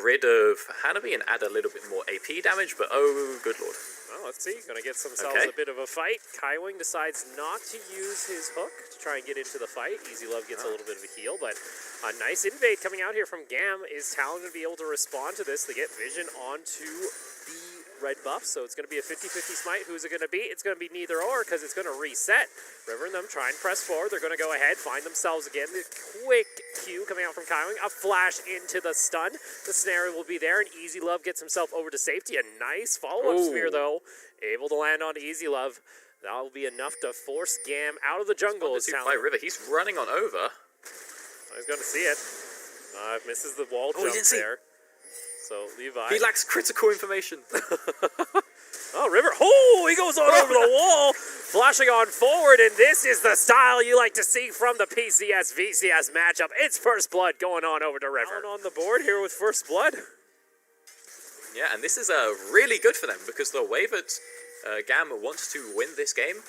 rid of Hanabi and add a little bit more AP damage, but oh, good lord. Well, let's see. Gonna get themselves a bit of a fight. Kaiwing decides not to use his hook to try and get into the fight. Easy Love gets a little bit of a heal, but a nice invade coming out here from GAM. Is Talon going to be able to respond to this? They get vision onto the red buff, so it's going to be a 50-50 smite. Who's it going to be? It's going to be neither or, because it's going to reset. River and them try and press forward. They're going to go ahead, find themselves again. The quick Q coming out from Kaiwing. A flash into the stun. The snare will be there, and Easy Love gets himself over to safety. A nice follow-up spear, though. Able to land on Easy Love. That'll be enough to force GAM out of the jungle. By River. He's running on over. He's going to see it. Misses the wall jump there. So Levi. He lacks critical information. Oh, River. Oh, he goes on over the wall. Flashing on forward, and this is the style you like to see from the PCS-VCS matchup. It's First Blood going on over to River. Down on the board here with First Blood. Yeah, and this is really good for them, because the way that GAM wants to win this game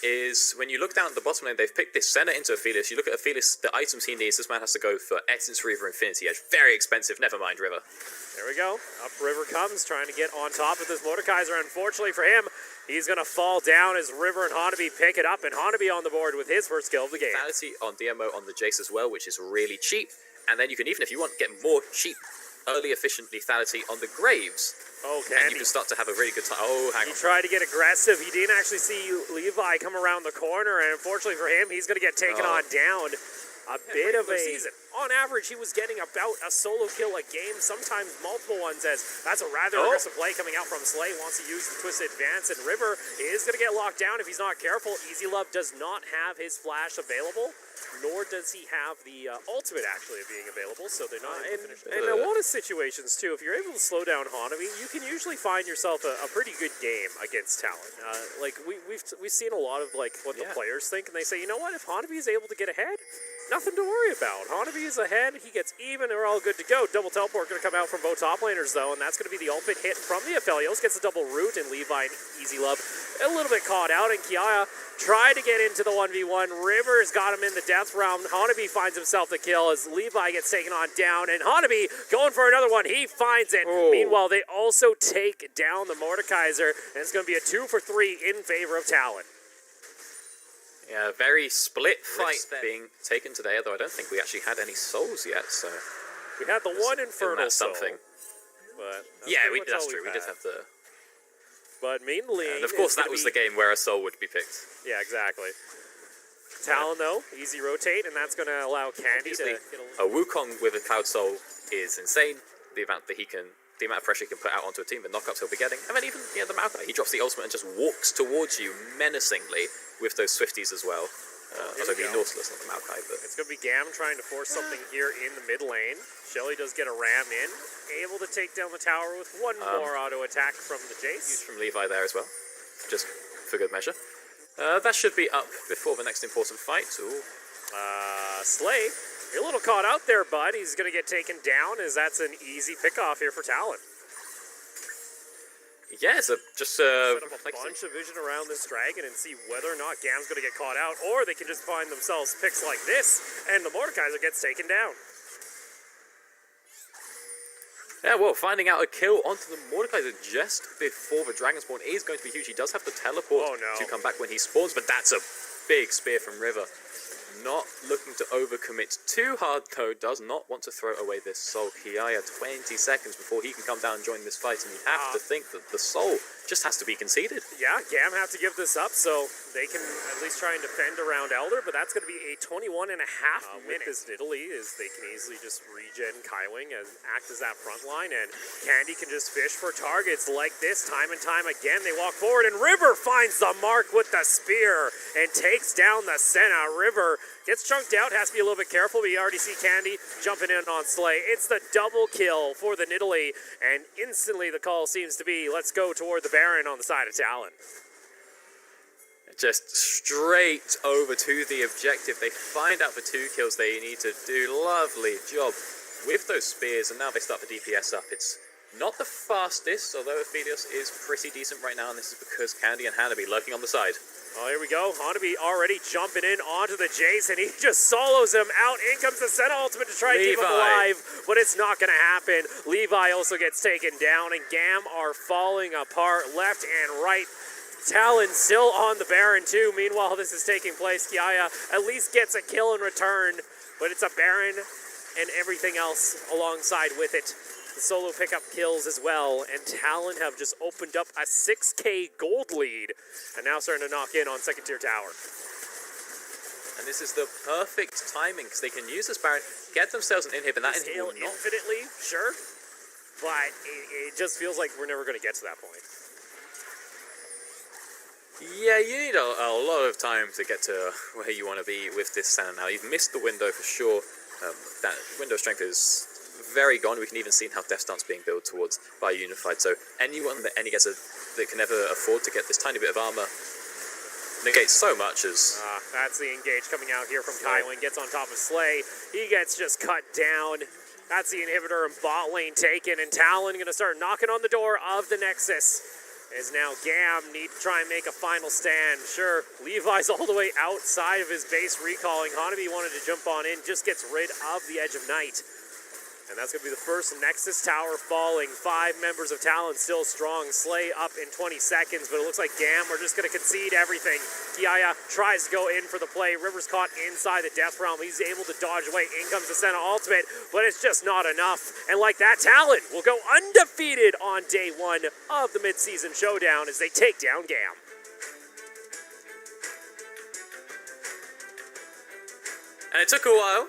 is when you look down at the bottom lane, they've picked this center into Aphelios. You look at Aphelios, the items he needs, this man has to go for Essence Reaver, Infinity Edge. Very expensive, never mind River. There we go. Up River comes, trying to get on top of this Mordekaiser. Unfortunately for him, he's going to fall down as River and Hanabi pick it up, and Hanabi on the board with his first kill of the game. Fatality on DMO on the Jace as well, which is really cheap. And then you can, even if you want, get more cheap, early efficient lethality on the Graves. Okay. And you can start to have a really good time. Oh, hang on. He tried to get aggressive. He didn't actually see Levi come around the corner, and unfortunately for him, he's going to get taken on down. A bit of a season. On average, he was getting about a solo kill a game, sometimes multiple ones, as that's a rather aggressive play coming out from Slay. Wants to use the Twisted Advance, and River is going to get locked down if he's not careful. Easy Love does not have his flash available, nor does he have the ultimate actually being available, so they're not able to finish. And in a lot of situations, too, if you're able to slow down Hanabi, you can usually find yourself a pretty good game against Talon. Like, we've seen a lot of like what the players think, and they say, you know what, if Hanabi is able to get ahead, nothing to worry about. Hanabi is ahead, he gets even, and we're all good to go. Double teleport going to come out from both top laners, though, and that's going to be the ultimate hit from the Aphelios. Gets a double root, and Levi and Easy Love a little bit caught out, and Kiaya tried to get into the 1v1. River's got him in the death round. Hanabi finds himself the kill as Levi gets taken on down, and Hanabi going for another one. He finds it. Meanwhile, they also take down the Mordekaiser, and it's going to be a 2 for 3 in favor of Talon. Yeah, very split fight being taken today, although I don't think we actually had any souls yet, so... We had the one Infernal soul. But that's true, we did have the... But mainly... And of course that was the game where a soul would be picked. Yeah, exactly. Talon, though, easy rotate, and that's going to allow Candy to... A Wukong with a Cloud Soul is insane, the amount that he can... The amount of pressure he can put out onto a team, the knockups he'll be getting. And then even, the Maokai, he drops the ultimate and just walks towards you menacingly with those Swifties as well. Also the Nautilus, not the Maokai, but... It's going to be GAM trying to force something here in the mid lane. Shelly does get a ram in, able to take down the tower with one more auto attack from the Jace. Used from Levi there as well, just for good measure. That should be up before the next important fight. Slay, you're a little caught out there, bud. He's going to get taken down, as that's an easy pick-off here for Talon. Yeah, so just set up a bunch of vision around this dragon and see whether or not GAM's going to get caught out, or they can just find themselves picks like this, and the Mordekaiser gets taken down. Yeah, well, finding out a kill onto the Mordekaiser just before the Dragon Spawn is going to be huge. He does have the teleport to come back when he spawns, but that's a big spear from River. Not looking to overcommit too hard, though. Does not want to throw away this soul. Kiaya, 20 seconds before he can come down and join this fight, and you have to think that the soul just has to be conceded. Yeah, GAM have to give this up, so they can at least try and defend around Elder, but that's going to be a 21.5 minutes. With this Italy, is they can easily just regen Kaiwing and act as that front line, and Candy can just fish for targets like this time and time again. They walk forward, and River finds the mark with the spear and takes down the Senna. River gets chunked out, has to be a little bit careful, but you already see Candy jumping in on Slay. It's the double kill for the Nidalee, and instantly the call seems to be, let's go toward the Baron on the side of Talon. Just straight over to the objective. They find out the 2 kills they need to do. Lovely job with those spears, and now they start the DPS up. It's Not the fastest, although Aphelios is pretty decent right now, and this is because Candy and Hanabi lurking on the side. Oh, here we go. Hanabi already jumping in onto the Jason. He just solos him out. In comes the Senna ultimate to try and keep him alive, but it's not going to happen. Levi also gets taken down, and GAM are falling apart left and right. Talon still on the Baron too. Meanwhile, this is taking place. Kiaya at least gets a kill in return, but it's a Baron and everything else alongside with it. The solo pickup kills as well, and Talon have just opened up a 6k gold lead, and now starting to knock in on second tier tower. And this is the perfect timing, because they can use this Baron, get themselves an inhib, and that inhib will not... infinitely, sure, but it just feels like we're never going to get to that point. Yeah, you need a lot of time to get to where you want to be with this Senna now. You've missed the window for sure. That window strength is very gone. We can even see how Death Stance being built towards by Unified. So anyone that gets that can ever afford to get this tiny bit of armor negates so much as... That's the engage coming out here from Kylin. Gets on top of Slay. He gets just cut down. That's the inhibitor and bot lane taken. And Talon going to start knocking on the door of the Nexus. As now GAM need to try and make a final stand. Sure, Levi's all the way outside of his base recalling. Hanabi wanted to jump on in. Just gets rid of the Edge of Night. And that's going to be the first Nexus tower falling. 5 members of Talon still strong. Slay up in 20 seconds, but it looks like GAM are just going to concede everything. Kiaya tries to go in for the play. River's caught inside the Death Realm. He's able to dodge away. In comes the Senna ultimate, but it's just not enough. And like that, Talon will go undefeated on day 1 of the mid-season showdown as they take down GAM. And it took a while.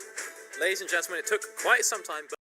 Ladies and gentlemen, it took quite some time, but